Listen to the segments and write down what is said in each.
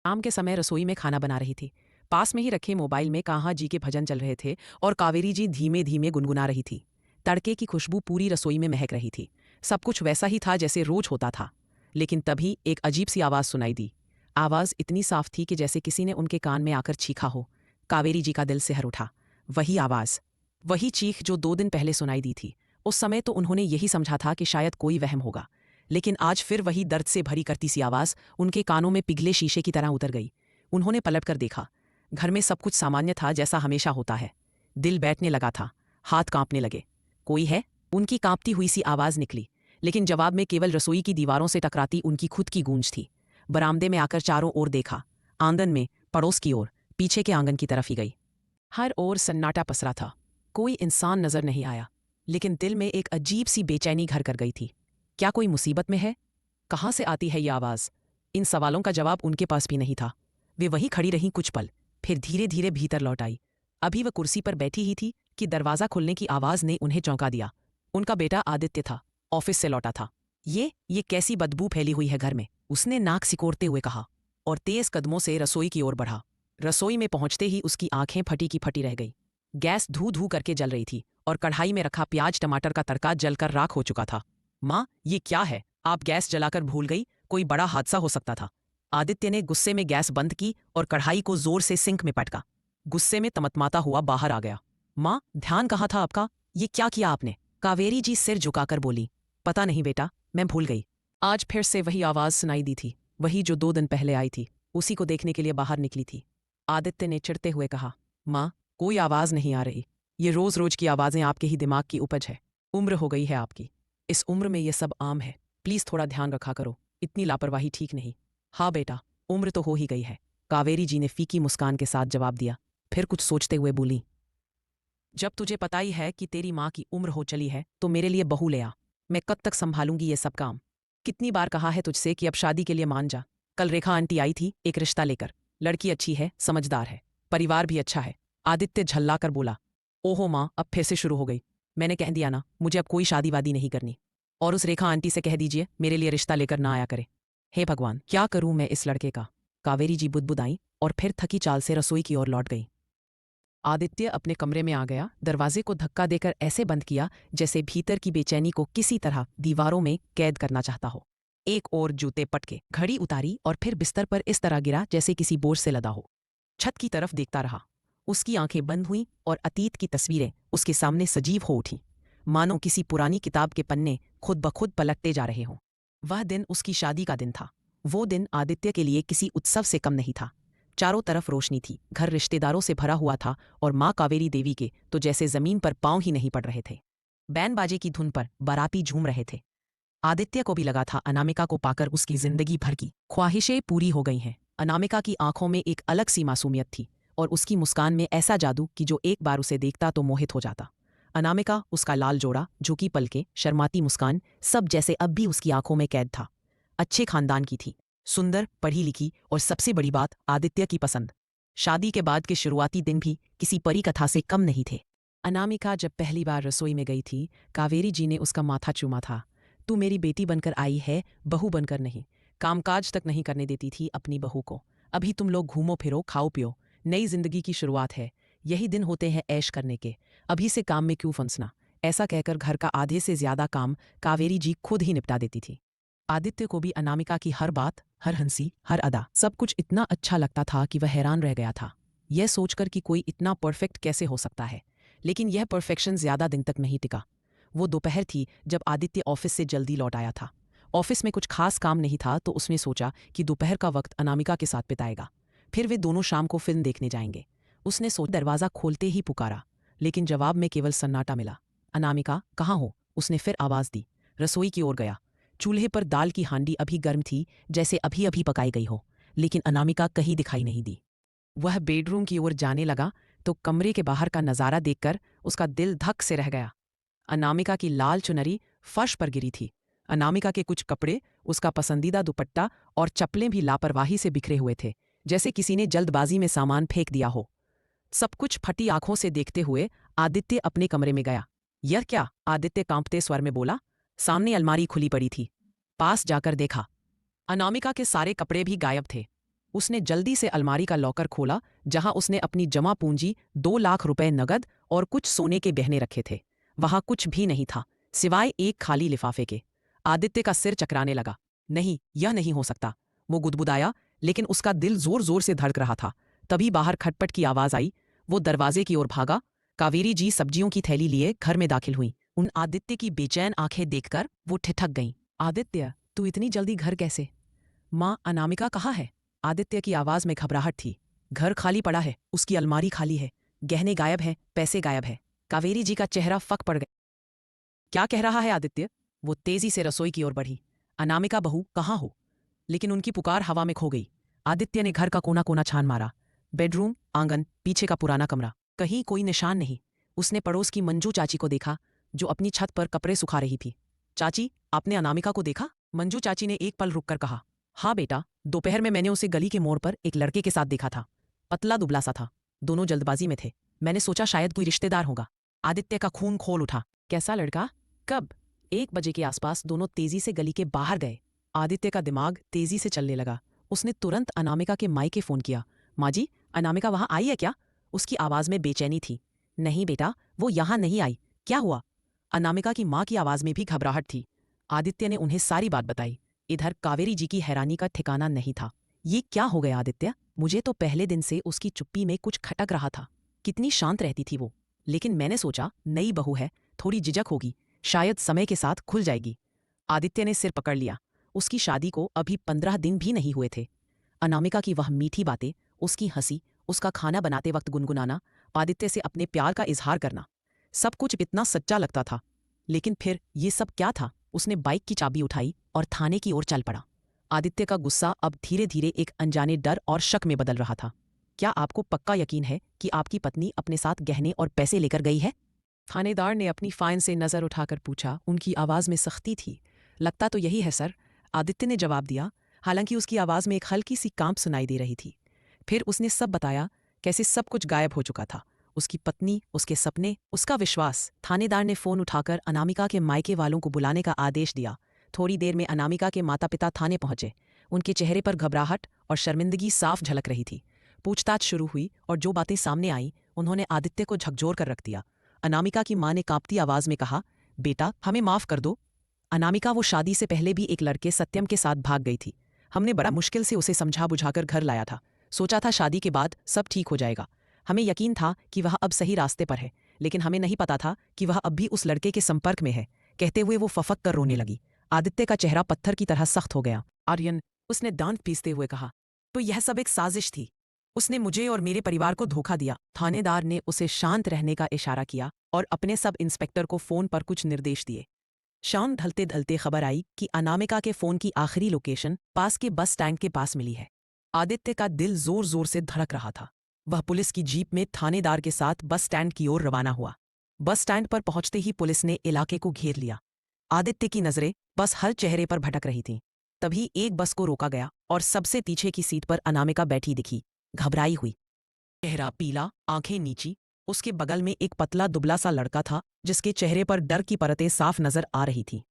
शाम के समय रसोई में खाना बना रही थी। पास में ही रखे मोबाइल में कान्हा जी के भजन चल रहे थे और कावेरी जी धीमे धीमे गुनगुना रही थी। तड़के की खुशबू पूरी रसोई में महक रही थी। सब कुछ वैसा ही था जैसे रोज होता था। लेकिन तभी एक अजीब सी आवाज़ सुनाई दी। आवाज़ इतनी साफ थी कि जैसे किसी ने उनके कान में आकर चीखा हो। कावेरी जी का दिल सिहर उठा। वही आवाज़, वही चीख जो 2 दिन पहले सुनाई दी थी। उस समय तो उन्होंने यही समझा था कि शायद कोई वहम होगा, लेकिन आज फिर वही दर्द से भरी करती सी आवाज़ उनके कानों में पिघले शीशे की तरह उतर गई। उन्होंने पलटकर देखा। घर में सब कुछ सामान्य था जैसा हमेशा होता है। दिल बैठने लगा था, हाथ कांपने लगे। कोई है? उनकी कांपती हुई सी आवाज़ निकली, लेकिन जवाब में केवल रसोई की दीवारों से टकराती उनकी खुद की गूंज थी। बरामदे में आकर चारों ओर देखा, आंगन में, पड़ोस की ओर, पीछे के आंगन की तरफ ही गई। हर ओर सन्नाटा पसरा था। कोई इंसान नजर नहीं आया, लेकिन दिल में एक अजीब सी बेचैनी घर कर गई थी। क्या कोई मुसीबत में है? कहाँ से आती है ये आवाज़? इन सवालों का जवाब उनके पास भी नहीं था। वे वहीं खड़ी रहीं कुछ पल, फिर धीरे धीरे भीतर लौट आई। अभी वह कुर्सी पर बैठी ही थी कि दरवाज़ा खुलने की आवाज़ ने उन्हें चौंका दिया। उनका बेटा आदित्य था, ऑफिस से लौटा था। ये कैसी बदबू फैली हुई है घर में? उसने नाक सिकोड़ते हुए कहा, और तेज कदमों से रसोई की ओर बढ़ा। रसोई में पहुंचते ही उसकी आंखें फटी की फटी रह गई। गैस धू धू करके जल रही थी और कढ़ाई में रखा प्याज टमाटर का तड़का जलकर राख हो चुका था। माँ, ये क्या है? आप गैस जलाकर भूल गई? कोई बड़ा हादसा हो सकता था। आदित्य ने गुस्से में गैस बंद की और कढ़ाई को जोर से सिंक में पटका। गुस्से में तमतमाता हुआ बाहर आ गया। माँ, ध्यान कहाँ था आपका? ये क्या किया आपने? कावेरी जी सिर झुकाकर बोली। पता नहीं बेटा, मैं भूल गई। आज फिर से वही आवाज़ सुनाई दी थी, वही जो 2 दिन पहले आई थी। उसी को देखने के लिए बाहर निकली थी। आदित्य ने चिढ़ते हुए कहा, माँ, कोई आवाज़ नहीं आ रही। ये रोज रोज की आवाज़ें आपके ही दिमाग की उपज है। उम्र हो गई है आपकी। इस उम्र में ये सब आम है। प्लीज़ थोड़ा ध्यान रखा करो। इतनी लापरवाही ठीक नहीं। हाँ बेटा, उम्र तो हो ही गई है, कावेरी जी ने फीकी मुस्कान के साथ जवाब दिया। फिर कुछ सोचते हुए बोली, जब तुझे पता ही है कि तेरी माँ की उम्र हो चली है तो मेरे लिए बहू ले आ। मैं कब तक संभालूंगी ये सब काम? कितनी बार कहा है तुझसे कि अब शादी के लिए मान जा। कल रेखा आंटी आई थी एक रिश्ता लेकर। लड़की अच्छी है, समझदार है, परिवार भी अच्छा है। आदित्य झल्ला कर बोला। ओहो माँ, अब फिर से शुरू हो गई। मैंने कह दिया ना, मुझे अब कोई शादी वादी नहीं करनी। और उस रेखा आंटी से कह दीजिए मेरे लिए रिश्ता लेकर ना आया करे। हे भगवान, क्या करूं मैं इस लड़के का? कावेरी जी बुदबुदाई और फिर थकी चाल से रसोई की ओर लौट गई। आदित्य अपने कमरे में आ गया, दरवाजे को धक्का देकर ऐसे बंद किया जैसे भीतर की बेचैनी को किसी तरह दीवारों में कैद करना चाहता हो। एक और जूते पटके, घड़ी उतारी और फिर बिस्तर पर इस तरह गिरा जैसे किसी बोझ से लदा हो। छत की तरफ देखता रहा। उसकी आंखें बंद हुईं और अतीत की तस्वीरें उसके सामने सजीव हो उठीं, मानो किसी पुरानी किताब के पन्ने खुद ब खुद पलटते जा रहे हों। वह दिन उसकी शादी का दिन था। वो दिन आदित्य के लिए किसी उत्सव से कम नहीं था। चारों तरफ रोशनी थी, घर रिश्तेदारों से भरा हुआ था और माँ कावेरी देवी के तो जैसे जमीन पर पांव ही नहीं पड़ रहे थे। बैन बाजे की धुन पर बाराती झूम रहे थे। आदित्य को भी लगा था अनामिका को पाकर उसकी जिंदगी भर की ख्वाहिशें पूरी हो गई हैं। अनामिका की आंखों में एक अलग सी मासूमियत थी और उसकी मुस्कान में ऐसा जादू कि जो एक बार उसे देखता तो मोहित हो जाता। अनामिका, उसका लाल जोड़ा, झुकी पलकें, शर्माती मुस्कान, सब जैसे अब भी उसकी आंखों में कैद था। अच्छे खानदान की थी, सुंदर, पढ़ी लिखी और सबसे बड़ी बात, आदित्य की पसंद। शादी के बाद के शुरुआती दिन भी किसी परी कथा से कम नहीं थे। अनामिका जब पहली बार रसोई में गई थी, कावेरी जी ने उसका माथा चूमा था। तू मेरी बेटी बनकर आई है, बहू बनकर नहीं। कामकाज तक नहीं करने देती थी अपनी बहू को। अभी तुम लोग घूमो फिरो, खाओ पियो, नई जिंदगी की शुरुआत है। यही दिन होते हैं ऐश करने के। अभी से काम में क्यों फंसना? ऐसा कहकर घर का आधे से ज्यादा काम कावेरी जी खुद ही निपटा देती थी। आदित्य को भी अनामिका की हर बात, हर हंसी, हर अदा, सब कुछ इतना अच्छा लगता था कि वह हैरान रह गया था, यह सोचकर कि कोई इतना परफेक्ट कैसे हो सकता है। लेकिन यह परफेक्शन ज्यादा दिन तक नहीं टिका। वो दोपहर थी जब आदित्य ऑफिस से जल्दी लौट आया था। ऑफिस में कुछ खास काम नहीं था तो उसने सोचा कि दोपहर का वक्त अनामिका के साथ बिताएगा। फिर वे दोनों शाम को फिल्म देखने जाएंगे। उसने दरवाज़ा खोलते ही पुकारा, लेकिन जवाब में केवल सन्नाटा मिला। अनामिका, कहाँ हो? उसने फिर आवाज़ दी। रसोई की ओर गया। चूल्हे पर दाल की हांडी अभी गर्म थी, जैसे अभी अभी पकाई गई हो, लेकिन अनामिका कहीं दिखाई नहीं दी। वह बेडरूम की ओर जाने लगा तो कमरे के बाहर का नज़ारा देखकर उसका दिल धक से रह गया। अनामिका की लाल चुनरी फर्श पर गिरी थी। अनामिका के कुछ कपड़े, उसका पसंदीदा दुपट्टा और चप्पलें भी लापरवाही से बिखरे हुए थे, जैसे किसी ने जल्दबाजी में सामान फेंक दिया हो। सब कुछ फटी आंखों से देखते हुए आदित्य अपने कमरे में गया। यह क्या? आदित्य कांपते स्वर में बोला। सामने अलमारी खुली पड़ी थी। पास जाकर देखा, अनामिका के सारे कपड़े भी गायब थे। उसने जल्दी से अलमारी का लॉकर खोला, जहां उसने अपनी जमा पूंजी 2 लाख रुपए नगद और कुछ सोने के गहने रखे थे। वहां कुछ भी नहीं था सिवाय एक खाली लिफाफे के। आदित्य का सिर चकराने लगा। नहीं, यह नहीं हो सकता। वो गुदगुदाया, लेकिन उसका दिल जोर जोर से धड़क रहा था। तभी बाहर खटपट की आवाज आई। वो दरवाजे की ओर भागा। कावेरी जी सब्जियों की थैली लिए घर में दाखिल हुई। उन आदित्य की बेचैन आंखें देखकर वो ठिठक गईं। आदित्य, तू इतनी जल्दी घर कैसे? माँ, अनामिका कहाँ है? आदित्य की आवाज में घबराहट थी। घर खाली पड़ा है, उसकी अलमारी खाली है, गहने गायब है, पैसे गायब है। कावेरी जी का चेहरा फक पड़ गया। क्या कह रहा है आदित्य? वो तेजी से रसोई की ओर बढ़ी। अनामिका बहू कहाँ हो? लेकिन उनकी पुकार हवा में खो गई। आदित्य ने घर का कोना कोना छान मारा। बेडरूम, आंगन, पीछे का पुराना कमरा, कहीं कोई निशान नहीं। उसने पड़ोस की मंजू चाची को देखा, जो अपनी छत पर कपड़े सुखा रही थी। चाची, आपने अनामिका को देखा? मंजू चाची ने एक पल रुककर कहा। हाँ बेटा, दोपहर में मैंने उसे गली के मोड़ पर एक लड़के के साथ देखा था। पतला दुबला सा था। दोनों जल्दबाजी में थे। मैंने सोचा शायद कोई रिश्तेदार होगा। आदित्य का खून खोल उठा। कैसा लड़का? कब? 1 बजे के आसपास दोनों तेजी से गली के बाहर गए। आदित्य का दिमाग तेजी से चलने लगा। उसने तुरंत अनामिका के मायके फोन किया। माँ जी, अनामिका वहां आई है क्या? उसकी आवाज में बेचैनी थी। नहीं बेटा, वो यहां नहीं आई। क्या हुआ? अनामिका की माँ की आवाज में भी घबराहट थी। आदित्य ने उन्हें सारी बात बताई। इधर कावेरी जी की हैरानी का ठिकाना नहीं था। ये क्या हो गया आदित्य? मुझे तो पहले दिन से उसकी चुप्पी में कुछ खटक रहा था। कितनी शांत रहती थी वो। लेकिन मैंने सोचा नई बहू है, थोड़ी झिझक होगी, शायद समय के साथ खुल जाएगी। आदित्य ने सिर पकड़ लिया। उसकी शादी को अभी 15 दिन भी नहीं हुए थे। अनामिका की वह मीठी बातें, उसकी हंसी, उसका खाना बनाते वक्त गुनगुनाना, आदित्य से अपने प्यार का इजहार करना, सब कुछ इतना सच्चा लगता था। लेकिन फिर ये सब क्या था? उसने बाइक की चाबी उठाई और थाने की ओर चल पड़ा। आदित्य का गुस्सा अब धीरे धीरे एक अनजाने डर और शक में बदल रहा था। क्या आपको पक्का यकीन है कि आपकी पत्नी अपने साथ गहने और पैसे लेकर गई है? थानेदार ने अपनी फाइन से नजर उठाकर पूछा। उनकी आवाज में सख्ती थी। लगता तो यही है सर, आदित्य ने जवाब दिया, हालांकि उसकी आवाज में एक हल्की सी कांप सुनाई दे रही थी। फिर उसने सब बताया, कैसे सब कुछ गायब हो चुका था। उसकी पत्नी, उसके सपने, उसका विश्वास। थानेदार ने फोन उठाकर अनामिका के मायके वालों को बुलाने का आदेश दिया। थोड़ी देर में अनामिका के माता पिता थाने पहुंचे। उनके चेहरे पर घबराहट और शर्मिंदगी साफ झलक रही थी। पूछताछ शुरू हुई और जो बातें सामने आईं, उन्होंने आदित्य को झकझोर कर रख दिया। अनामिका की मां ने कांपती आवाज में कहा, बेटा हमें माफ कर दो। अनामिका वो शादी से पहले भी एक लड़के सत्यम के साथ भाग गई थी। हमने बड़ा मुश्किल से उसे समझा बुझाकर घर लाया था। सोचा था शादी के बाद सब ठीक हो जाएगा। हमें यकीन था कि वह अब सही रास्ते पर है, लेकिन हमें नहीं पता था कि वह अब भी उस लड़के के संपर्क में है। कहते हुए वो फफक कर रोने लगी। आदित्य का चेहरा पत्थर की तरह सख्त हो गया। आर्यन, उसने दांत पीसते हुए कहा, तो यह सब एक साजिश थी। उसने मुझे और मेरे परिवार को धोखा दिया। थानेदार ने उसे शांत रहने का इशारा किया और अपने सब इंस्पेक्टर को फोन पर कुछ निर्देश दिए। शाम ढलते ढलते खबर आई कि अनामिका के फोन की आखिरी लोकेशन पास के बस स्टैंड के पास मिली है। आदित्य का दिल जोर जोर से धड़क रहा था। वह पुलिस की जीप में थानेदार के साथ बस स्टैंड की ओर रवाना हुआ। बस स्टैंड पर पहुंचते ही पुलिस ने इलाके को घेर लिया। आदित्य की नजरें बस हर चेहरे पर भटक रही थीं। तभी एक बस को रोका गया और सबसे पीछे की सीट पर अनामिका बैठी दिखी, घबराई हुई, चेहरा पीला, आंखें नीची। उसके बगल में एक पतला दुबला सा लड़का था, जिसके चेहरे पर डर की परतें साफ नजर आ रही थी।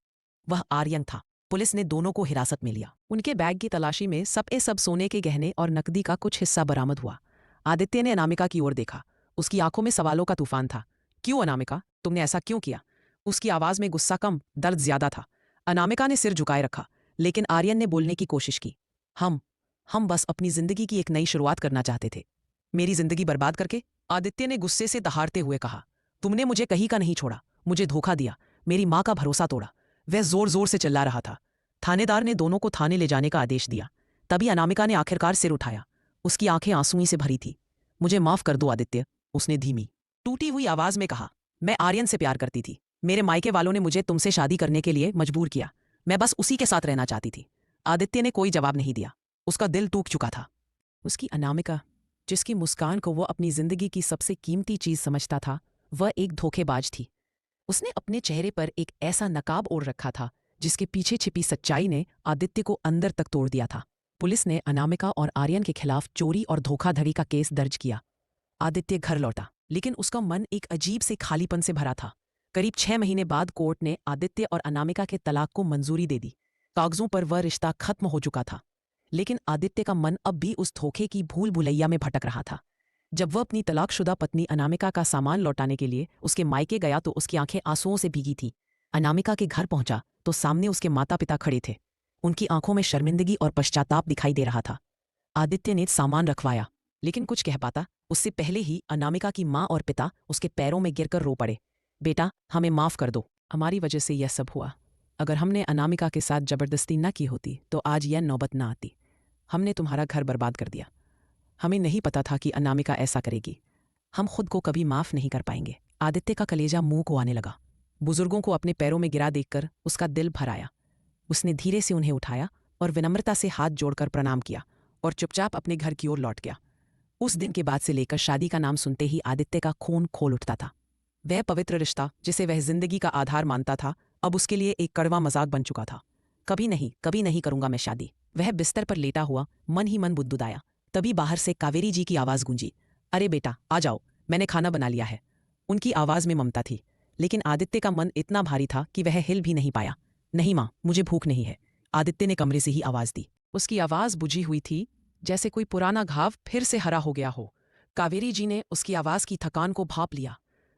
वह आर्यन था। पुलिस ने दोनों को हिरासत में लिया। उनके बैग की तलाशी में सब सोने के गहने और नकदी का कुछ हिस्सा बरामद हुआ। आदित्य ने अनामिका की ओर देखा। उसकी आंखों में सवालों का तूफान था। क्यों अनामिका, तुमने ऐसा क्यों किया? उसकी आवाज में गुस्सा कम, दर्द ज्यादा था। अनामिका ने सिर झुकाए रखा, लेकिन आर्यन ने बोलने की कोशिश की। हम बस अपनी जिंदगी की एक नई शुरुआत करना चाहते थे। मेरी जिंदगी बर्बाद करके? आदित्य ने गुस्से से दहाड़ते हुए कहा, तुमने मुझे कहीं का नहीं छोड़ा, मुझे धोखा दिया, मेरी माँ का भरोसा तोड़ा। वह जोर जोर से चिल्ला रहा था। थानेदार ने दोनों को थाने ले जाने का आदेश दिया। तभी अनामिका ने आखिरकार सिर उठाया। उसकी आंखें आंसुओं से भरी थी। मुझे माफ कर दो आदित्य, उसने धीमी टूटी हुई आवाज में कहा। मैं आर्यन से प्यार करती थी। मेरे मायके वालों ने मुझे तुमसे शादी करने के लिए मजबूर किया। मैं बस उसी के साथ रहना चाहती थी। आदित्य ने कोई जवाब नहीं दिया। उसका दिल टूट चुका था। उसकी अनामिका, जिसकी मुस्कान को वो अपनी जिंदगी की सबसे कीमती चीज समझता था, वह एक धोखेबाज थी। उसने अपने चेहरे पर एक ऐसा नकाब ओढ़ रखा था जिसके पीछे छिपी सच्चाई ने आदित्य को अंदर तक तोड़ दिया था। पुलिस ने अनामिका और आर्यन के खिलाफ चोरी और धोखाधड़ी का केस दर्ज किया। आदित्य घर लौटा, लेकिन उसका मन एक अजीब से खालीपन से भरा था। करीब 6 महीने बाद कोर्ट ने आदित्य और अनामिका के तलाक को मंजूरी दे दी। कागजों पर वह रिश्ता खत्म हो चुका था, लेकिन आदित्य का मन अब भी उस धोखे की भूल भुलैया में भटक रहा था। जब वह अपनी तलाकशुदा पत्नी अनामिका का सामान लौटाने के लिए उसके मायके गया तो उसकी आंखें आंसुओं से भीगी थी। अनामिका के घर पहुंचा तो सामने उसके माता पिता खड़े थे। उनकी आंखों में शर्मिंदगी और पश्चाताप दिखाई दे रहा था। आदित्य ने सामान रखवाया, लेकिन कुछ कह पाता उससे पहले ही अनामिका की माँ और पिता उसके पैरों में गिरकर रो पड़े। बेटा, हमें माफ कर दो, हमारी वजह से यह सब हुआ। अगर हमने अनामिका के साथ जबरदस्ती न की होती तो आज यह नौबत न आती। हमने तुम्हारा घर बर्बाद कर दिया। हमें नहीं पता था कि अनामिका ऐसा करेगी। हम खुद को कभी माफ नहीं कर पाएंगे। आदित्य का कलेजा मुंह को आने लगा। बुजुर्गों को अपने पैरों में गिरा देखकर उसका दिल भर आया। उसने धीरे से उन्हें उठाया और विनम्रता से हाथ जोड़कर प्रणाम किया और चुपचाप अपने घर की ओर लौट गया। उस दिन के बाद से लेकर शादी का नाम सुनते ही आदित्य का खून खोल उठता था। वह पवित्र रिश्ता जिसे वह जिंदगी का आधार मानता था अब उसके लिए एक कड़वा मजाक बन चुका था। कभी नहीं करूंगा मैं शादी। वह बिस्तर पर लेटा हुआ मन ही मन बुदबुदाया। तभी बाहर से कावेरी जी की आवाज गूंजी। अरे बेटा, आ जाओ, मैंने खाना बना लिया है। उनकी आवाज में ममता थी, लेकिन आदित्य का मन इतना भारी था कि वह हिल भी नहीं पाया। नहीं माँ, मुझे भूख नहीं है, आदित्य ने कमरे से ही आवाज दी। उसकी आवाज बुझी हुई थी, जैसे कोई पुराना घाव फिर से हरा हो गया हो। कावेरी जी ने उसकी आवाज की थकान को भांप लिया।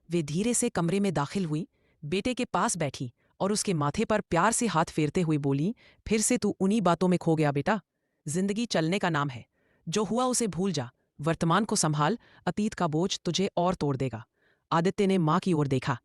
वे धीरे से कमरे में दाखिल हुई, बेटे के पास बैठी और उसके माथे पर प्यार से हाथ फेरते हुए बोली, फिर से तू उन्हीं बातों में खो गया बेटा। जिंदगी चलने का नाम है। जो हुआ उसे भूल जा, वर्तमान को संभाल, अतीत का बोझ तुझे और तोड़ देगा। आदित्य ने माँ की ओर देखा।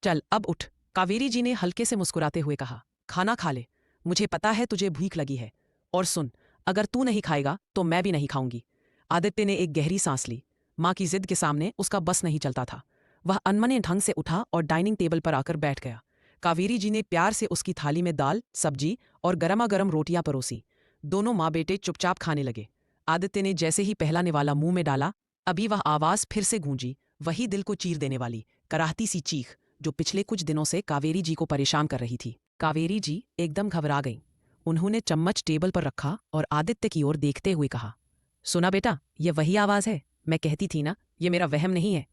चल अब उठ, कावेरी जी ने हल्के से मुस्कुराते हुए कहा। खाना खा ले, मुझे पता है तुझे भूख लगी है। और सुन, अगर तू नहीं खाएगा तो मैं भी नहीं खाऊंगी। आदित्य ने एक गहरी सांस ली। माँ की जिद के सामने उसका बस नहीं चलता था। वह अनमने ढंग से उठा और डाइनिंग टेबल पर आकर बैठ गया। कावेरी जी ने प्यार से उसकी थाली में दाल, सब्जी और गरमा गरम रोटियां परोसी। दोनों माँ बेटे चुपचाप खाने लगे। आदित्य ने जैसे ही पहला निवाला मुंह में डाला, अभी वह आवाज फिर से गूंजी, वही दिल को चीर देने वाली कराहती सी चीख जो पिछले कुछ दिनों से कावेरी जी को परेशान कर रही थी। कावेरी जी एकदम घबरा गईं। उन्होंने चम्मच टेबल पर रखा और आदित्य की ओर देखते हुए कहा, सुना बेटा, ये वही आवाज है। मैं कहती थी ना, ये मेरा वहम नहीं है।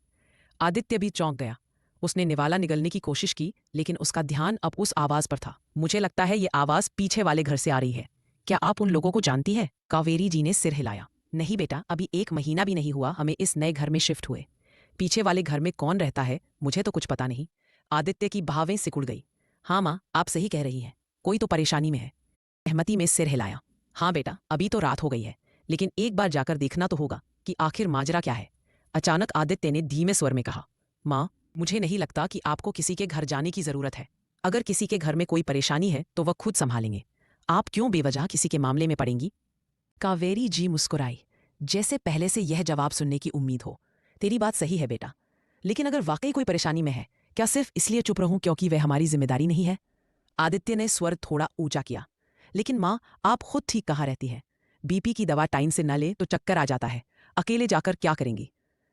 आदित्य भी चौंक गया। उसने निवाला निगलने की कोशिश की, लेकिन उसका ध्यान अब उस आवाज पर था। मुझे लगता है ये आवाज पीछे वाले घर से आ रही है। क्या आप उन लोगों को जानती है? कावेरी जी ने सिर हिलाया। नहीं बेटा, अभी 1 महीना भी नहीं हुआ हमें इस नए घर में शिफ्ट हुए। पीछे वाले घर में कौन रहता है मुझे तो कुछ पता नहीं। आदित्य की भावें सिकुड़ गई। हाँ माँ, आप सही कह रही हैं, कोई तो परेशानी में है। सहमति में सिर हिलाया। हाँ बेटा, अभी तो रात हो गई है, लेकिन एक बार जाकर देखना तो होगा कि आखिर माजरा क्या है। अचानक आदित्य ने धीमे स्वर में कहा, माँ, मुझे नहीं लगता कि आपको किसी के घर जाने की जरूरत है। अगर किसी के घर में कोई परेशानी है तो वह खुद संभालेंगे। आप क्यों बेवजह किसी के मामले में पड़ेंगी? कावेरी जी मुस्कुराई, जैसे पहले से यह जवाब सुनने की उम्मीद हो। तेरी बात सही है बेटा, लेकिन अगर वाकई कोई परेशानी में है, क्या सिर्फ इसलिए चुप रहूं क्योंकि वह हमारी जिम्मेदारी नहीं है? आदित्य ने स्वर थोड़ा ऊंचा किया। लेकिन माँ, आप खुद ठीक कहाँ रहती हैं। बीपी की दवा टाइम से न ले तो चक्कर आ जाता है। अकेले जाकर क्या करेंगी?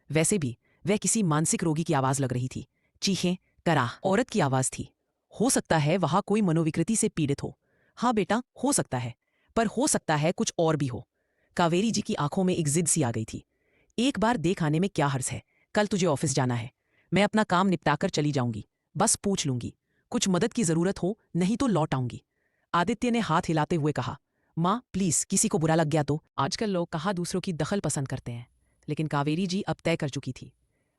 वैसे भी वह किसी मानसिक रोगी की आवाज लग रही थी। चीखें, कराह औरत की आवाज थी। हो सकता है वहां कोई मनोविकृति से पीड़ित हो। हाँ बेटा, हो सकता है, पर हो सकता है कुछ और भी हो। कावेरी जी की आंखों में एक जिद सी आ गई थी। एक बार देख आने में क्या हर्ज है। कल तुझे ऑफिस जाना है, मैं अपना काम निपटाकर चली जाऊंगी। बस पूछ लूंगी, कुछ मदद की जरूरत हो नहीं तो लौट आऊंगी। आदित्य ने हाथ हिलाते हुए कहा, माँ प्लीज, किसी को बुरा लग गया तो? आजकल लोग कहाँ दूसरों की दखल पसंद करते हैं, लेकिन कावेरी जी अब तय कर चुकी थी।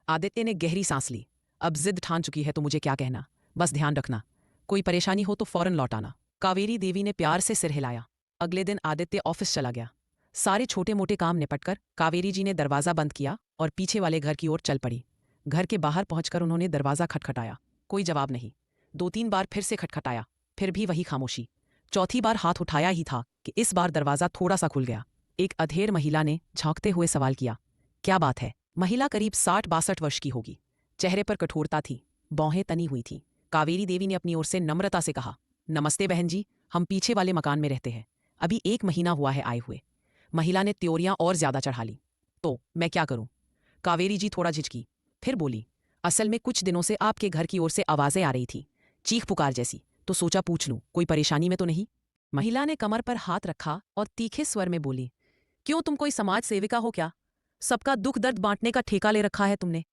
आदित्य ने गहरी सांस ली। अब जिद ठान चुकी है तो मुझे क्या कहना, बस ध्यान रखना, कोई परेशानी हो तो फौरन लौट आना। कावेरी देवी ने प्यार से सिर हिलाया। अगले दिन आदित्य ऑफिस चला गया। सारे छोटे मोटे काम निपटकर कावेरी जी ने दरवाजा बंद किया और पीछे वाले घर की ओर चल पड़ी। घर के बाहर पहुंचकर उन्होंने दरवाजा खटखटाया। कोई जवाब नहीं। 2-3 बार फिर से खटखटाया, फिर भी वही खामोशी। चौथी बार हाथ उठाया ही था कि इस बार दरवाजा थोड़ा सा खुल गया। एक अधेड़ महिला ने झांकते हुए सवाल किया, क्या बात है? महिला करीब 60-62 वर्ष की होगी। चेहरे पर कठोरता थी, भौहें तनी हुई थीं। कावेरी देवी ने अपनी ओर से नम्रता से कहा, नमस्ते बहन जी, हम पीछे वाले मकान में रहते हैं, अभी 1 महीना हुआ है आए हुए। महिला ने त्योरियां और ज्यादा चढ़ा ली। तो मैं क्या करूं? कावेरी जी थोड़ा झिझकी, फिर बोली, असल में कुछ दिनों से आपके घर की ओर से आवाजें आ रही थी, चीख पुकार जैसी, तो सोचा पूछ लूं, कोई परेशानी में तो नहीं? महिला ने कमर पर हाथ रखा और तीखे स्वर में बोली, क्यों, तुम कोई समाज सेविका हो क्या? सबका दुख दर्द बांटने का ठेका ले रखा है तुमने?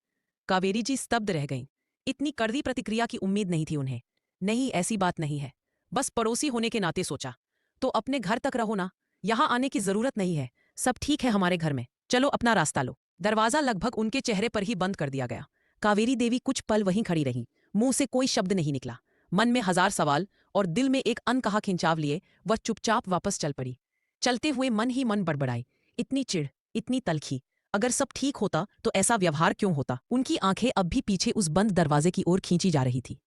कावेरी जी स्तब्ध रह गईं। इतनी कड़वी प्रतिक्रिया की उम्मीद नहीं थी उन्हें। नहीं, ऐसी बात नहीं है, बस पड़ोसी होने के नाते सोचा। तो अपने घर तक रहो ना, यहाँ आने की जरूरत नहीं है, सब ठीक है हमारे घर में, चलो अपना रास्ता लो। दरवाजा लगभग उनके चेहरे पर ही बंद कर दिया गया। कावेरी देवी कुछ पल वहीं खड़ी रही, मुंह से कोई शब्द नहीं निकला। मन में हजार सवाल और दिल में एक अनकहा खिंचाव लिए वह चुपचाप वापस चल पड़ी। चलते हुए मन ही मन बड़बड़ाई, इतनी चिढ़, इतनी तलखी, अगर सब ठीक होता तो ऐसा व्यवहार क्यों होता। उनकी आंखें अब भी पीछे उस बंद दरवाजे की ओर खींची जा रही थी।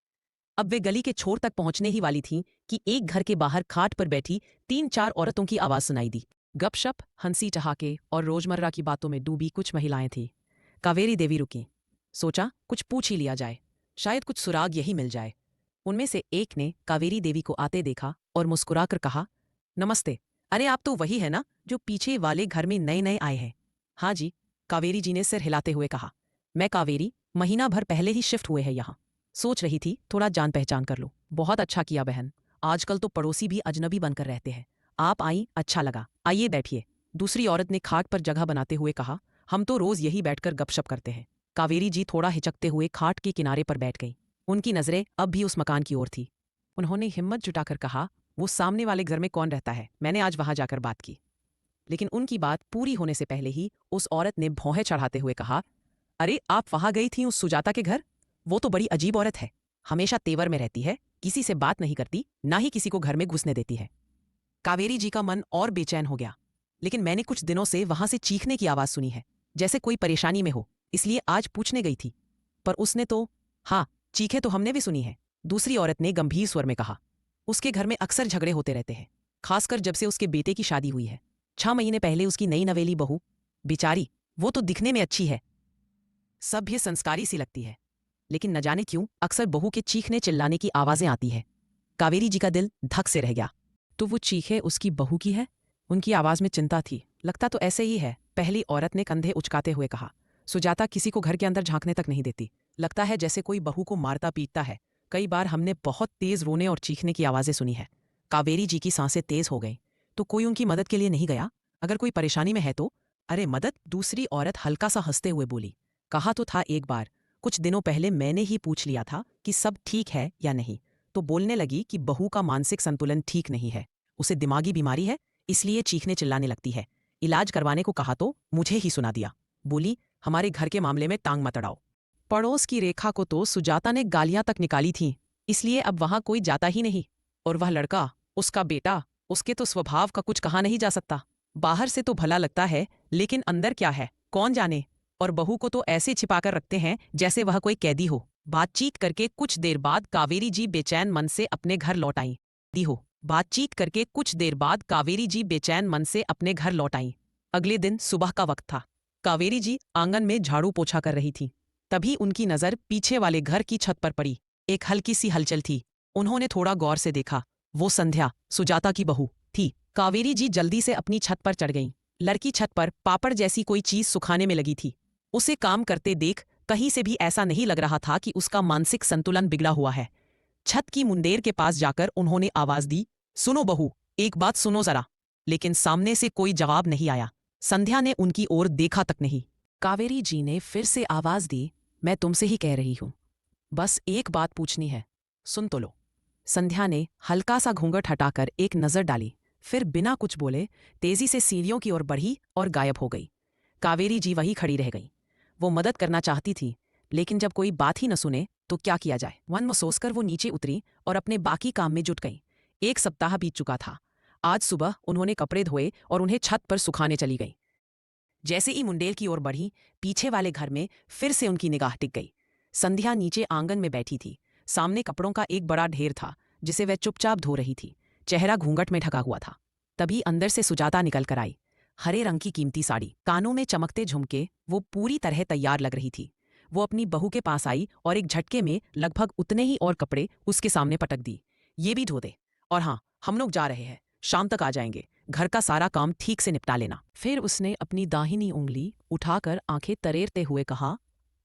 अब वे गली के छोर तक पहुंचने ही वाली थीं कि एक घर के बाहर खाट पर बैठी 3-4 औरतों की आवाज सुनाई दी। गपशप, हंसी ठहाके और रोजमर्रा की बातों में डूबी कुछ महिलाएं थीं। कावेरी देवी रुकी, सोचा कुछ पूछ ही लिया जाए, शायद कुछ सुराग यही मिल जाए। उनमें से एक ने कावेरी देवी को आते देखा और मुस्कुराकर कहा, नमस्ते। अरे आप तो वही है ना जो पीछे वाले घर में नए नए आए हैं। हाँ जी, कावेरी जी ने सिर हिलाते हुए कहा। मैं कावेरी, महीना भर पहले ही शिफ्ट हुए हैं यहाँ। सोच रही थी थोड़ा जान पहचान कर लो। बहुत अच्छा किया बहन, आजकल तो पड़ोसी भी अजनबी बनकर रहते हैं। आप आई, अच्छा लगा, आइए बैठिए। दूसरी औरत ने खाट पर जगह बनाते हुए कहा, हम तो रोज यही बैठकर गपशप करते हैं। कावेरी जी थोड़ा हिचकते हुए खाट के किनारे पर बैठ गई। उनकी नजरें अब भी उस मकान की ओर थी। उन्होंने हिम्मत जुटाकर कहा, वो सामने वाले घर में कौन रहता है, मैंने आज वहां जाकर बात की। लेकिन उनकी बात पूरी होने से पहले ही उस औरत ने भौहें चढ़ाते हुए कहा, अरे आप वहां गई थी उस सुजाता के घर? वो तो बड़ी अजीब औरत है, हमेशा तेवर में रहती है, किसी से बात नहीं करती, ना ही किसी को घर में घुसने देती है। कावेरी जी का मन और बेचैन हो गया। लेकिन मैंने कुछ दिनों से वहां से चीखने की आवाज सुनी है, जैसे कोई परेशानी में हो, इसलिए आज पूछने गई थी। पर उसने तो, हाँ, चीखे तो हमने भी सुनी है, दूसरी औरत ने गंभीर स्वर में कहा। उसके घर में अक्सर झगड़े होते रहते हैं, खासकर जब से उसके बेटे की शादी हुई है। 6 महीने पहले उसकी नई नवेली बहू, बेचारी, वो तो दिखने में अच्छी है, सभ्य संस्कारी सी लगती है, लेकिन न जाने क्यों अक्सर बहू के चीखने चिल्लाने की आवाजें आती है। कावेरी जी का दिल धक से रह गया। तो वो चीखे उसकी बहू की है? उनकी आवाज में चिंता थी। लगता तो ऐसे ही है, पहली औरत ने कंधे उचकाते हुए कहा। सुजाता किसी को घर के अंदर झांकने तक नहीं देती, लगता है जैसे कोई बहू को मारता पीटता है। कई बार हमने बहुत तेज रोने और चीखने की आवाजें सुनी है। कावेरी जी की सांसें तेज हो गई। तो कोई उनकी मदद के लिए नहीं गया? अगर कोई परेशानी में है तो? अरे मदद, दूसरी औरत हल्का सा हंसते हुए बोली। कहा तो था एक बार, कुछ दिनों पहले मैंने ही पूछ लिया था कि सब ठीक है या नहीं, तो बोलने लगी कि बहू का मानसिक संतुलन ठीक नहीं है, उसे दिमागी बीमारी है, इसलिए चीखने चिल्लाने लगती है। इलाज करवाने को कहा तो मुझे ही सुना दिया। बोली, हमारे घर के मामले में टांग मत अड़ाओ। पड़ोस की रेखा को तो सुजाता ने गालियां तक निकाली थीं, इसलिए अब वहां कोई जाता ही नहीं। और वह लड़का, उसका बेटा, उसके तो स्वभाव का कुछ कहा नहीं जा सकता। बाहर से तो भला लगता है, लेकिन अंदर क्या है कौन जाने। और बहू को तो ऐसे छिपाकर रखते हैं जैसे वह कोई कैदी हो। बातचीत करके कुछ देर बाद कावेरी जी बेचैन मन से अपने घर लौट आई। दी हो बातचीत करके कुछ देर बाद कावेरी जी बेचैन मन से अपने घर लौट आई। अगले दिन सुबह का वक्त था। कावेरी जी आंगन में झाड़ू पोछा कर रही थी। तभी उनकी नजर पीछे वाले घर की छत पर पड़ी। एक हल्की सी हलचल थी। उन्होंने थोड़ा गौर से देखा। वो संध्या, सुजाता की बहू थी। कावेरी जी जल्दी से अपनी छत पर चढ़ गईं। लड़की छत पर पापड़ जैसी कोई चीज सुखाने में लगी थी। उसे काम करते देख कहीं से भी ऐसा नहीं लग रहा था कि उसका मानसिक संतुलन बिगड़ा हुआ है। छत की मुंडेर के पास जाकर उन्होंने आवाज दी, सुनो बहू, एक बात सुनो जरा। लेकिन सामने से कोई जवाब नहीं आया। संध्या ने उनकी ओर देखा तक नहीं। कावेरी जी ने फिर से आवाज दी, मैं तुमसे ही कह रही हूं, बस एक बात पूछनी है, सुन तो लो। संध्या ने हल्का सा घूंघट हटाकर एक नजर डाली, फिर बिना कुछ बोले तेजी से सीढ़ियों की ओर बढ़ी और गायब हो गई। कावेरी जी वहीं खड़ी रह गई। वो मदद करना चाहती थी, लेकिन जब कोई बात ही न सुने तो क्या किया जाए। मन में सोचकर वो नीचे उतरी और अपने बाकी काम में जुट गई। 1 सप्ताह बीत चुका था। आज सुबह उन्होंने कपड़े धोए और उन्हें छत पर सुखाने चली गई। जैसे ही मुंडेर की ओर बढ़ी, पीछे वाले घर में फिर से उनकी निगाह टिक गई। संध्या नीचे आंगन में बैठी थी। सामने कपड़ों का एक बड़ा ढेर था, जिसे वह चुपचाप धो रही थी। चेहरा घूंघट में ढका हुआ था। तभी अंदर से सुजाता निकल कर आई। हरे रंग की कीमती साड़ी, कानों में चमकते झुमके, वो पूरी तरह तैयार लग रही थी। वो अपनी बहू के पास आई और एक झटके में लगभग उतने ही और कपड़े उसके सामने पटक दी। ये भी धो दे, और हाँ, हम लोग जा रहे हैं, शाम तक आ जाएंगे, घर का सारा काम ठीक से निपटा लेना। फिर उसने अपनी दाहिनी उंगली उठाकर आंखें तरेरते हुए कहा,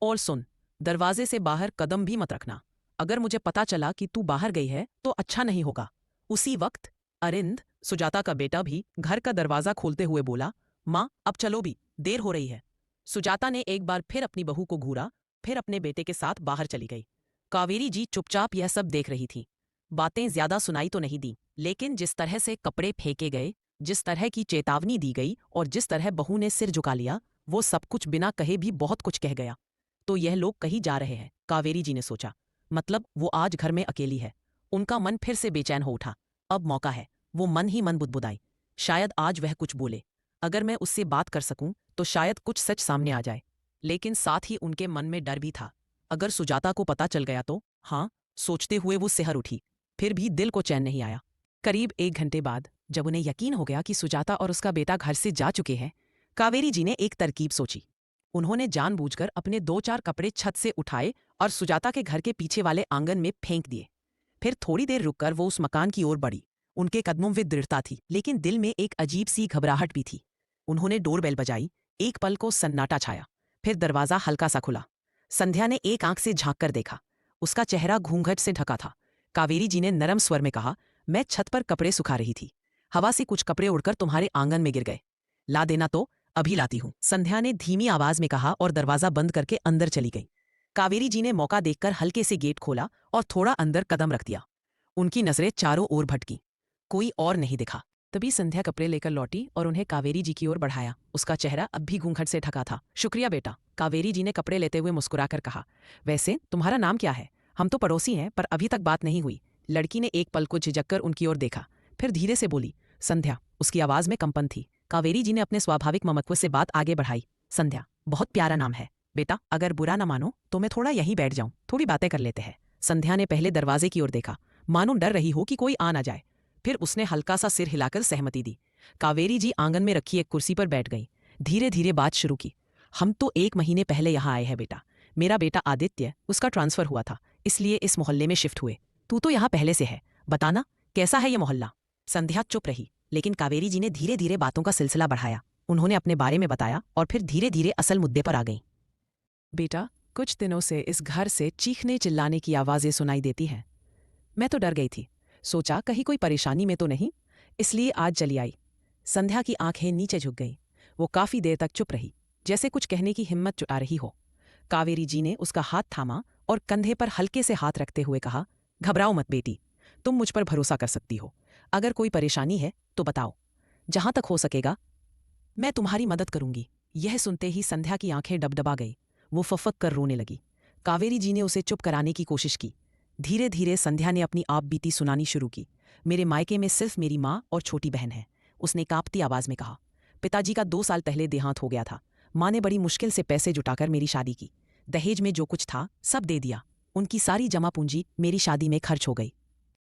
और सुन, दरवाजे से बाहर कदम भी मत रखना। अगर मुझे पता चला कि तू बाहर गई है तो अच्छा नहीं होगा। उसी वक्त अरिंद, सुजाता का बेटा, भी घर का दरवाजा खोलते हुए बोला, माँ अब चलो भी, देर हो रही है। सुजाता ने एक बार फिर अपनी बहू को घूरा, फिर अपने बेटे के साथ बाहर चली गई। कावेरी जी चुपचाप यह सब देख रही थी। बातें ज्यादा सुनाई तो नहीं दी, लेकिन जिस तरह से कपड़े फेंके गए, जिस तरह की चेतावनी दी गई और जिस तरह बहू ने सिर झुका लिया, वो सब कुछ बिना कहे भी बहुत कुछ कह गया। तो यह लोग कहीं जा रहे हैं, कावेरी जी ने सोचा। मतलब वो आज घर में अकेली है। उनका मन फिर से बेचैन हो उठा। अब मौका है। वो मन ही मन बुदबुदाई, शायद आज वह कुछ बोले। अगर मैं उससे बात कर सकूं तो शायद कुछ सच सामने आ जाए। लेकिन साथ ही उनके मन में डर भी था। अगर सुजाता को पता चल गया तो? हाँ, सोचते हुए वो सिहर उठी। फिर भी दिल को चैन नहीं आया। करीब 1 घंटे बाद जब उन्हें यकीन हो गया कि सुजाता और उसका बेटा घर से जा चुके हैं, कावेरी जी ने एक तरकीब सोची। उन्होंने जानबूझकर अपने 2-4 कपड़े छत से उठाए और सुजाता के घर के पीछे वाले आंगन में फेंक दिए। फिर थोड़ी देर रुककर वो उस मकान की ओर बढ़ी। उनके कदमों में दृढ़ता थी, लेकिन दिल में एक अजीब सी घबराहट भी थी। उन्होंने डोरबेल बजाई। एक पल को सन्नाटा छाया। फिर दरवाजा हल्का सा खुला। संध्या ने एक आंख से झांक कर देखा। उसका चेहरा घूंघट से ढका था। कावेरी जी ने नरम स्वर में कहा, मैं छत पर कपड़े सुखा रही थी। हवा से कुछ कपड़े उड़कर तुम्हारे आंगन में गिर गए। ला देना तो? अभी लाती हूं, संध्या ने धीमी आवाज में कहा और दरवाजा बंद करके अंदर चली गई। कावेरी जी ने मौका देखकर हल्के से गेट खोला और थोड़ा अंदर कदम रख दिया। उनकी नजरें चारों ओर भटकी। कोई और नहीं दिखा। तभी संध्या कपड़े लेकर लौटी और उन्हें कावेरी जी की ओर बढ़ाया। उसका चेहरा अब भी घूंघट से ढका था। शुक्रिया बेटा, कावेरी जी ने कपड़े लेते हुए मुस्कुराकर कहा। वैसे तुम्हारा नाम क्या है? हम तो पड़ोसी हैं, पर अभी तक बात नहीं हुई। लड़की ने एक पल को झिझककर उनकी ओर देखा, फिर धीरे से बोली, संध्या। उसकी आवाज में कंपन थी। कावेरी जी ने अपने स्वाभाविक ममत्व से बात आगे बढ़ाई। संध्या, बहुत प्यारा नाम है बेटा। अगर बुरा न मानो तो मैं थोड़ा यहीं बैठ जाऊं, थोड़ी बातें कर लेते हैं। संध्या ने पहले दरवाजे की ओर देखा, मानो डर रही हो कि कोई आ ना जाए। फिर उसने हल्का सा सिर हिलाकर सहमति दी। कावेरी जी आंगन में रखी एक कुर्सी पर बैठ गई। धीरे धीरे बात शुरू की। हम तो 1 महीने पहले यहाँ आए हैं बेटा। मेरा बेटा आदित्य, उसका ट्रांसफर हुआ था, इसलिए इस मोहल्ले में शिफ्ट हुए। तू तो यहाँ पहले से है, बताना कैसा है ये मोहल्ला? संध्या चुप रही, लेकिन कावेरी जी ने धीरे धीरे बातों का सिलसिला बढ़ाया। उन्होंने अपने बारे में बताया और फिर धीरे धीरे असल मुद्दे पर आ गई। बेटा, कुछ दिनों से इस घर से चीखने चिल्लाने की आवाजें सुनाई देती हैं। मैं तो डर गई थी। सोचा कहीं कोई परेशानी में तो नहीं, इसलिए आज चली आई। संध्या की आंखें नीचे झुक गईं। वो काफी देर तक चुप रही, जैसे कुछ कहने की हिम्मत जुटा रही हो। कावेरी जी ने उसका हाथ थामा और कंधे पर हल्के से हाथ रखते हुए कहा, घबराओ मत बेटी, तुम मुझ पर भरोसा कर सकती हो। अगर कोई परेशानी है तो बताओ, जहां तक हो सकेगा मैं तुम्हारी मदद करूंगी। यह सुनते ही संध्या की आंखें डबडबा गई। वो फफक कर रोने लगी। कावेरी जी ने उसे चुप कराने की कोशिश की। धीरे धीरे संध्या ने अपनी आप बीती सुनानी शुरू की। मेरे मायके में सिर्फ मेरी माँ और छोटी बहन है, उसने कांपती आवाज में कहा। पिताजी का 2 साल पहले देहांत हो गया था। माँ ने बड़ी मुश्किल से पैसे जुटाकर मेरी शादी की। दहेज में जो कुछ था सब दे दिया। उनकी सारी जमा पूंजी मेरी शादी में खर्च हो गई।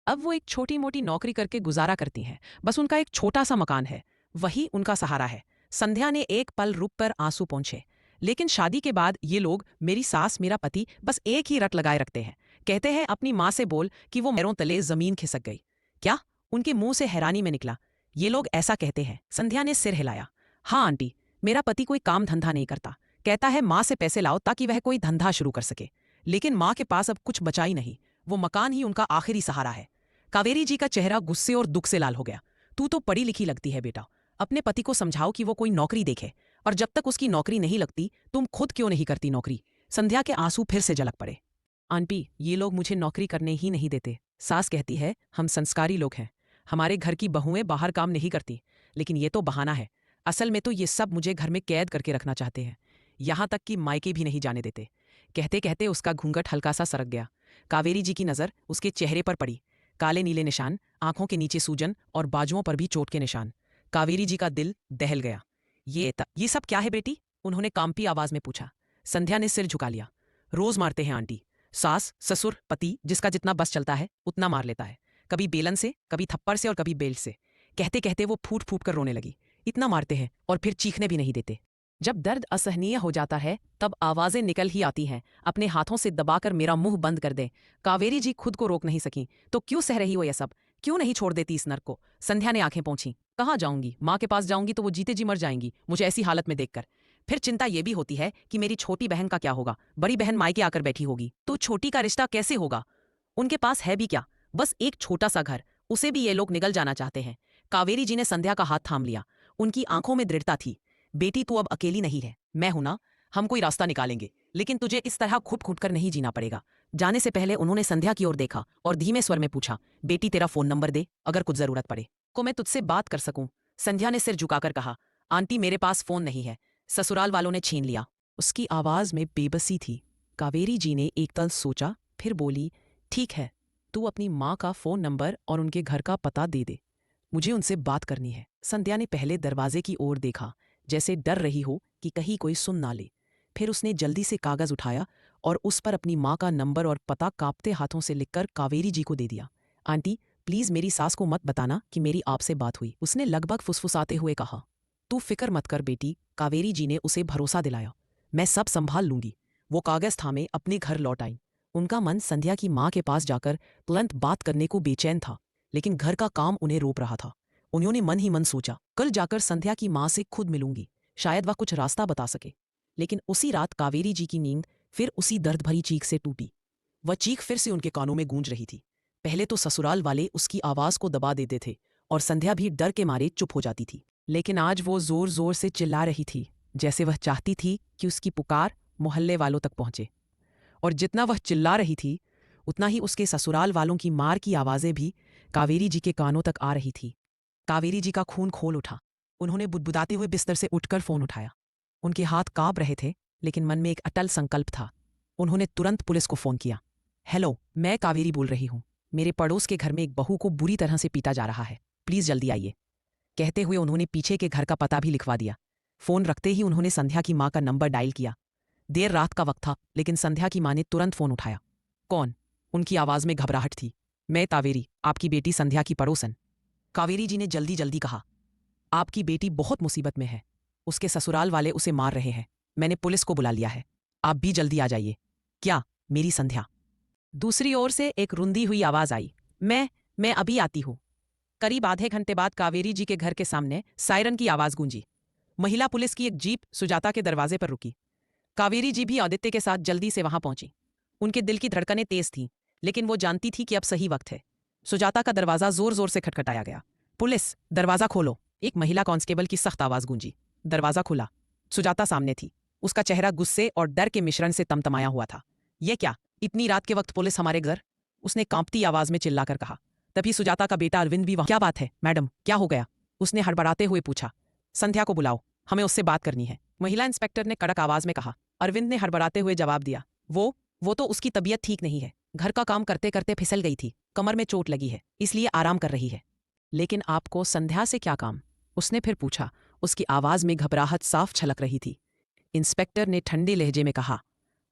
अब वो एक छोटी मोटी नौकरी करके गुजारा करती हैं। बस उनका एक छोटा सा मकान है, वही उनका सहारा है। संध्या ने एक पल रुक कर आंसू पोंछे। लेकिन शादी के बाद ये लोग, मेरी सास मेरा पति, बस एक ही रट लगाए रखते हैं। कहते हैं अपनी माँ से बोल कि वो पैरों तले जमीन खिसक गई। क्या? उनके मुंह से हैरानी में निकला। ये लोग ऐसा कहते हैं? संध्या ने सिर हिलाया। हाँ आंटी, मेरा पति कोई काम धंधा नहीं करता। कहता है माँ से पैसे लाओ ताकि वह कोई धंधा शुरू कर सके। लेकिन माँ के पास अब कुछ बचा ही नहीं। वो मकान ही उनका आखिरी सहारा है। कावेरी जी का चेहरा गुस्से और दुख से लाल हो गया। तू तो पढ़ी लिखी लगती है बेटा, अपने पति को समझाओ कि वो कोई नौकरी देखे, और जब तक उसकी नौकरी नहीं लगती तुम खुद क्यों नहीं करती नौकरी? संध्या के आंसू फिर से झलक पड़े। आंटी, ये लोग मुझे नौकरी करने ही नहीं देते। सास कहती है हम संस्कारी लोग हैं, हमारे घर की बहुएं बाहर काम नहीं करती। लेकिन ये तो बहाना है। असल में तो ये सब मुझे घर में कैद करके रखना चाहते हैं, यहां तक कि मायके भी नहीं जाने देते। कहते कहते उसका घूंघट हल्का सा सरक गया। कावेरी जी की नजर उसके चेहरे पर पड़ी। काले नीले निशान, आंखों के नीचे सूजन और बाजुओं पर भी चोट के निशान। कावेरी जी का दिल दहल गया। ये सब क्या है बेटी? उन्होंने कांपी आवाज में पूछा। संध्या ने सिर झुका लिया। रोज मारते हैं आंटी। सास, ससुर, पति, जिसका जितना बस चलता है उतना मार लेता है। कभी बेलन से, कभी थप्पड़ से और कभी बेल्ट से। कहते कहते वो फूट फूट कर रोने लगी। इतना मारते हैं और फिर चीखने भी नहीं देते। जब दर्द असहनीय हो जाता है तब आवाजें निकल ही आती हैं। अपने हाथों से दबाकर मेरा मुंह बंद कर दे। कावेरी जी खुद को रोक नहीं सकी। तो क्यों सह रही हो यह सब? क्यों नहीं छोड़ देती इस नर्क को? संध्या ने आंखें पोंछी। कहाँ जाऊंगी? माँ के पास जाऊंगी तो वो जीते जी मर जाएंगी मुझे ऐसी हालत में देखकर। फिर चिंता ये भी होती है कि मेरी छोटी बहन का क्या होगा। बड़ी बहन मायके आकर बैठी होगी तो छोटी का रिश्ता कैसे होगा? उनके पास है भी क्या? बस एक छोटा सा घर, उसे भी ये लोग निगल जाना चाहते हैं। कावेरी जी ने संध्या का हाथ थाम लिया। उनकी आंखों में दृढ़ता थी। बेटी तू अब अकेली नहीं है, मैं हूं ना। हम कोई रास्ता निकालेंगे, लेकिन तुझे इस तरह घुट घुट कर नहीं जीना पड़ेगा। जाने से पहले उन्होंने संध्या की ओर देखा और धीमे स्वर में पूछा, बेटी तेरा फोन नंबर दे, अगर कुछ जरूरत पड़े को मैं तुझसे बात कर सकूं। संध्या ने सिर झुकाकर कहा, आंटी मेरे पास फोन नहीं है, ससुराल वालों ने छीन लिया। उसकी आवाज में बेबसी थी। कावेरी जी ने एक पल सोचा, फिर बोली, ठीक है, तू अपनी माँ का फोन नंबर और उनके घर का पता दे दे, मुझे उनसे बात करनी है। संध्या ने पहले दरवाजे की ओर देखा, जैसे डर रही हो कि कहीं कोई सुन ना ले। फिर उसने जल्दी से कागज उठाया और उस पर अपनी माँ का नंबर और पता कांपते हाथों से लिखकर कावेरी जी को दे दिया। आंटी प्लीज मेरी सास को मत बताना कि मेरी आपसे बात हुई, उसने लगभग फुसफुसाते हुए कहा। तू फिक्र मत कर बेटी, कावेरी जी ने उसे भरोसा दिलाया, मैं सब संभाल लूंगी। वो कागज थामे अपने घर लौट आई। उनका मन संध्या की माँ के पास जाकर तुरंत बात करने को बेचैन था, लेकिन घर का काम उन्हें रोक रहा था। उन्होंने मन ही मन सोचा, कल जाकर संध्या की माँ से खुद मिलूंगी, शायद वह कुछ रास्ता बता सके। लेकिन उसी रात कावेरी जी की नींद फिर उसी दर्द भरी चीख से टूटी। वह चीख फिर से उनके कानों में गूंज रही थी। पहले तो ससुराल वाले उसकी आवाज को दबा देते थे और संध्या भी डर के मारे चुप हो जाती थी, लेकिन आज वो जोर जोर से चिल्ला रही थी, जैसे वह चाहती थी कि उसकी पुकार मोहल्ले वालों तक पहुंचे। और जितना वह चिल्ला रही थी, उतना ही उसके ससुराल वालों की मार की आवाजें भी कावेरी जी के कानों तक आ रही थी। कावेरी जी का खून खोल उठा। उन्होंने बुदबुदाते हुए बिस्तर से उठकर फोन उठाया। उनके हाथ कांप रहे थे, लेकिन मन में एक अटल संकल्प था। उन्होंने तुरंत पुलिस को फोन किया। हेलो, मैं कावेरी बोल रही हूँ, मेरे पड़ोस के घर में एक बहू को बुरी तरह से पीटा जा रहा है, प्लीज जल्दी आइए। कहते हुए उन्होंने पीछे के घर का पता भी लिखवा दिया। फोन रखते ही उन्होंने संध्या की माँ का नंबर डायल किया। देर रात का वक्त था, लेकिन संध्या की माँ ने तुरंत फोन उठाया। कौन? उनकी आवाज में घबराहट थी। मैं कावेरी, आपकी बेटी संध्या की पड़ोसन। कावेरी जी ने जल्दी जल्दी कहा, आपकी बेटी बहुत मुसीबत में है, उसके ससुराल वाले उसे मार रहे हैं, मैंने पुलिस को बुला लिया है, आप भी जल्दी आ जाइए। क्या? मेरी संध्या। दूसरी ओर से एक रुंधी हुई आवाज आई, मैं अभी आती हूँ। करीब आधे घंटे बाद कावेरी जी के घर के सामने सायरन की आवाज गूंजी। महिला पुलिस की एक जीप सुजाता के दरवाजे पर रुकी। कावेरी जी भी आदित्य के साथ जल्दी से वहां पहुंची। उनके दिल की धड़कनें तेज थीं, लेकिन वो जानती थी कि अब सही वक्त है। सुजाता का दरवाजा जोर जोर से खटखटाया गया। पुलिस, दरवाजा खोलो, एक महिला कांस्टेबल की सख्त आवाज गूंजी। दरवाजा खुला। सुजाता सामने थी। उसका चेहरा गुस्से और डर के मिश्रण से तमतमाया हुआ था। यह क्या, इतनी रात के वक्त पुलिस हमारे घर? उसने कांपती आवाज में चिल्लाकर कहा। तभी सुजाता का बेटा अरविंद भी वहां। क्या बात है मैडम, क्या हो गया? उसने हड़बड़ाते हुए पूछा। संध्या को बुलाओ, हमें उससे बात करनी है, महिला इंस्पेक्टर ने कड़क आवाज में कहा। अरविंद ने हड़बड़ाते हुए जवाब दिया, वो तो उसकी तबीयत ठीक नहीं है, घर का काम करते करते फिसल गई थी, कमर में चोट लगी है, इसलिए आराम कर रही है। लेकिन आपको संध्या से क्या काम? उसने फिर पूछा। उसकी आवाज में घबराहट साफ छलक रही थी। इंस्पेक्टर ने ठंडे लहजे में कहा,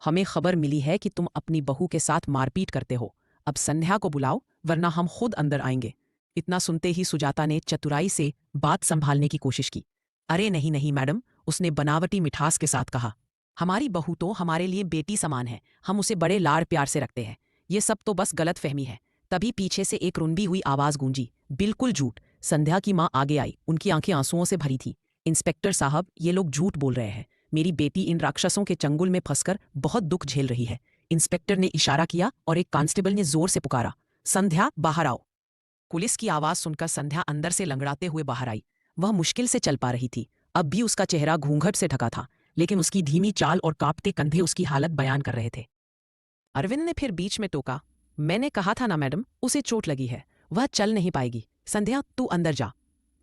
हमें खबर मिली है कि तुम अपनी बहू के साथ मारपीट करते हो, अब संध्या को बुलाओ वरना हम खुद अंदर आएंगे। इतना सुनते ही सुजाता ने चतुराई से बात संभालने की कोशिश की। अरे नहीं नहीं मैडम, उसने बनावटी मिठास के साथ कहा, हमारी बहू तो हमारे लिए बेटी समान है, हम उसे बड़े लाड़ प्यार से रखते हैं, ये सब तो बस गलत फहमी है। तभी पीछे से एक रुंधी हुई आवाज गूंजी, बिल्कुल झूठ। संध्या की माँ आगे आई, उनकी आंखें आंसुओं से भरी थी। इंस्पेक्टर साहब, ये लोग झूठ बोल रहे हैं, मेरी बेटी इन राक्षसों के चंगुल में फंसकर बहुत दुख झेल रही है। इंस्पेक्टर ने इशारा किया और एक कांस्टेबल ने जोर से पुकारा, संध्या बाहर आओ। पुलिस की आवाज सुनकर संध्या अंदर से लंगड़ाते हुए बाहर आई। वह मुश्किल से चल पा रही थी, अब भी उसका चेहरा घूंघट से ढका था, लेकिन उसकी धीमी चाल और कांपते कंधे उसकी हालत बयान कर रहे थे। अरविंद ने फिर बीच में टोका, मैंने कहा था ना मैडम, उसे चोट लगी है, वह चल नहीं पाएगी। संध्या तू अंदर जा।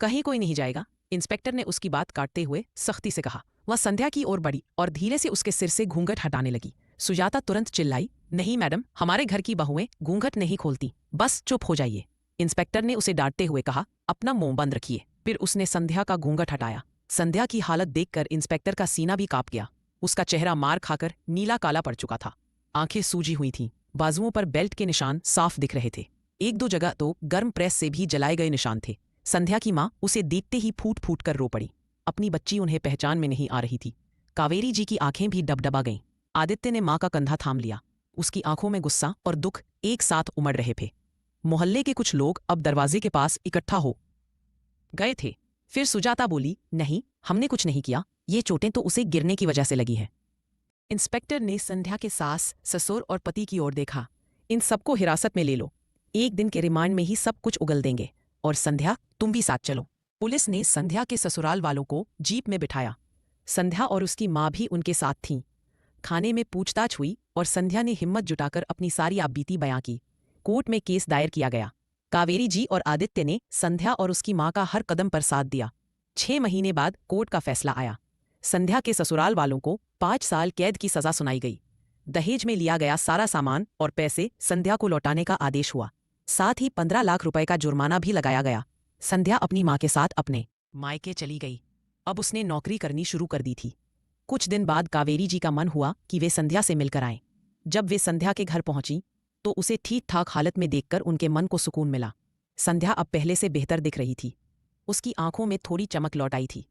कहीं कोई नहीं जाएगा, इंस्पेक्टर ने उसकी बात काटते हुए सख्ती से कहा। वह संध्या की ओर बढ़ी और धीरे से उसके सिर से घूंघट हटाने लगी। सुजाता तुरंत चिल्लाई, नहीं मैडम, हमारे घर की बहुएं घूंघट नहीं खोलती, बस चुप हो जाइए। इंस्पेक्टर ने उसे डांटते हुए कहा, अपना मुंह बंद रखिए। फिर उसने संध्या का घूंघट हटाया। संध्या की हालत देखकर इंस्पेक्टर का सीना भी कांप गया। उसका चेहरा मार खाकर नीला काला पड़ चुका था, आंखें सूजी हुई थीं, बाजुओं पर बेल्ट के निशान साफ दिख रहे थे, एक दो जगह तो गर्म प्रेस से भी जलाए गए निशान थे। संध्या की माँ उसे देखते ही फूट फूट कर रो पड़ी। अपनी बच्ची उन्हें पहचान में नहीं आ रही थी। कावेरी जी की आंखें भी डबडबा गईं। आदित्य ने माँ का कंधा थाम लिया। उसकी आंखों में गुस्सा और दुख एक साथ उमड़ रहे थे। मोहल्ले के कुछ लोग अब दरवाजे के पास इकट्ठा हो गए थे। फिर सुजाता बोली, नहीं, हमने कुछ नहीं किया, ये चोटें तो उसे गिरने की वजह से लगी हैं। इंस्पेक्टर ने संध्या के सास, ससुर और पति की ओर देखा। इन सबको हिरासत में ले लो, एक दिन के रिमांड में ही सब कुछ उगल देंगे। और संध्या, तुम भी साथ चलो। पुलिस ने संध्या के ससुराल वालों को जीप में बिठाया। संध्या और उसकी माँ भी उनके साथ थीं। खाने में पूछताछ हुई और संध्या ने हिम्मत जुटाकर अपनी सारी आपबीती बयां की। कोर्ट में केस दायर किया गया। कावेरी जी और आदित्य ने संध्या और उसकी मां का हर कदम पर साथ दिया। 6 महीने बाद कोर्ट का फैसला आया। संध्या के ससुराल वालों को 5 साल कैद की सजा सुनाई गई। दहेज में लिया गया सारा सामान और पैसे संध्या को लौटाने का आदेश हुआ। साथ ही 15 लाख रुपए का जुर्माना भी लगाया गया। संध्या अपनी मां के साथ अपने मायके चली गई। अब उसने नौकरी करनी शुरू कर दी थी। कुछ दिन बाद कावेरी जी का मन हुआ कि वे संध्या से मिलकर आएं। जब वे संध्या के घर पहुंची तो उसे ठीक ठाक हालत में देखकर उनके मन को सुकून मिला। संध्या अब पहले से बेहतर दिख रही थी। उसकी आंखों में थोड़ी चमक लौट आई थी।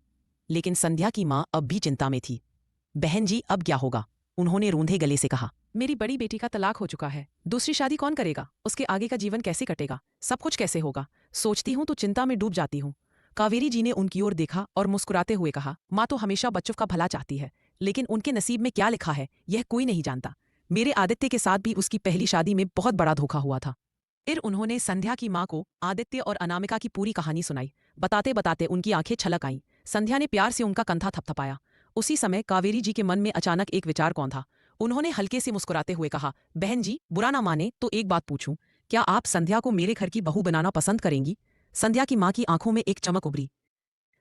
लेकिन संध्या की मां अब भी चिंता में थी। बहन जी, अब क्या होगा? उन्होंने रूंधे गले से कहा। मेरी बड़ी बेटी का तलाक हो चुका है। दूसरी शादी कौन करेगा? उसके आगे का जीवन कैसे कटेगा? सब कुछ कैसे होगा? सोचती हूं तो चिंता में डूब जाती हूं। कावेरी जी ने उनकी ओर देखा और मुस्कुराते हुए कहा, माँ तो हमेशा बच्चों का भला चाहती है, लेकिन उनके नसीब में क्या लिखा है यह कोई नहीं जानता। मेरे आदित्य के साथ भी उसकी पहली शादी में बहुत बड़ा धोखा हुआ था। फिर उन्होंने संध्या की मां को आदित्य और अनामिका की पूरी कहानी सुनाई। बताते बताते उनकी आंखें छलक आईं। संध्या ने प्यार से उनका कंधा थपथपाया। उसी समय कावेरी जी के मन में अचानक एक विचार कौन था। उन्होंने हल्के से मुस्कुराते हुए कहा, बहन जी, बुरा ना माने तो एक बात पूछूं, क्या आप संध्या को मेरे घर की बहू बनाना पसंद करेंगी? संध्या की मां की आंखों में एक चमक उभरी।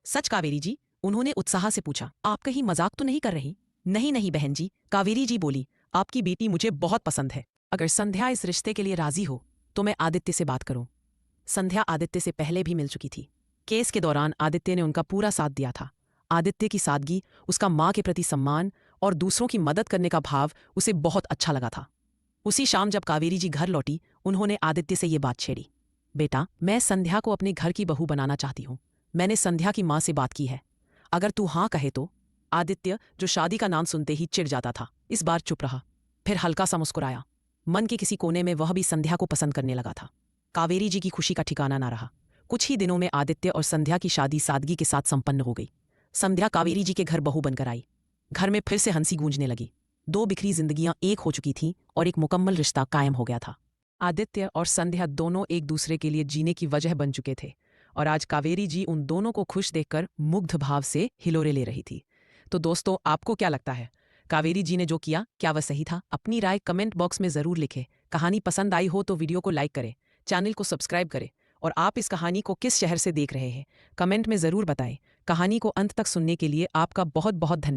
सच कावेरी जी? उन्होंने उत्साह से पूछा। आप कहीं मजाक तो नहीं कर रही? नहीं नहीं बहन जी, कावेरी जी बोली, आपकी बेटी मुझे बहुत पसंद है। अगर संध्या इस रिश्ते के लिए राजी हो तो मैं आदित्य से बात करूं। संध्या आदित्य से पहले भी मिल चुकी थी। केस के दौरान आदित्य ने उनका पूरा साथ दिया था। आदित्य की सादगी, उसका मां के प्रति सम्मान और दूसरों की मदद करने का भाव उसे बहुत अच्छा लगा था। उसी शाम जब कावेरी जी घर लौटी, उन्होंने आदित्य से ये बात छेड़ी। बेटा, मैं संध्या को अपने घर की बहू बनाना चाहती हूँ। मैंने संध्या की मां से बात की है। अगर तू हाँ कहे तो। आदित्य, जो शादी का नाम सुनते ही चिढ़ जाता था, इस बार चुप रहा। फिर हल्का सा मुस्कुराया। मन के किसी कोने में वह भी संध्या को पसंद करने लगा था। कावेरी जी की खुशी का ठिकाना ना रहा। कुछ ही दिनों में आदित्य और संध्या की शादी सादगी के साथ संपन्न हो गई। संध्या कावेरी जी के घर बहू बनकर आई। घर में फिर से हंसी गूंजने लगी। 2 बिखरी जिंदगियां एक हो चुकी थीं और एक मुकम्मल रिश्ता कायम हो गया था। आदित्य और संध्या दोनों एक दूसरे के लिए जीने की वजह बन चुके थे और आज कावेरी जी उन दोनों को खुश देखकर मुग्ध भाव से हिलोरे ले रही थी। तो दोस्तों, आपको क्या लगता है, कावेरी जी ने जो किया क्या वह सही था? अपनी राय कमेंट बॉक्स में जरूर लिखें। कहानी पसंद आई हो तो वीडियो को लाइक करें, चैनल को सब्सक्राइब करें और आप इस कहानी को किस शहर से देख रहे हैं कमेंट में जरूर बताएं। कहानी को अंत तक सुनने के लिए आपका बहुत बहुत धन्यवाद।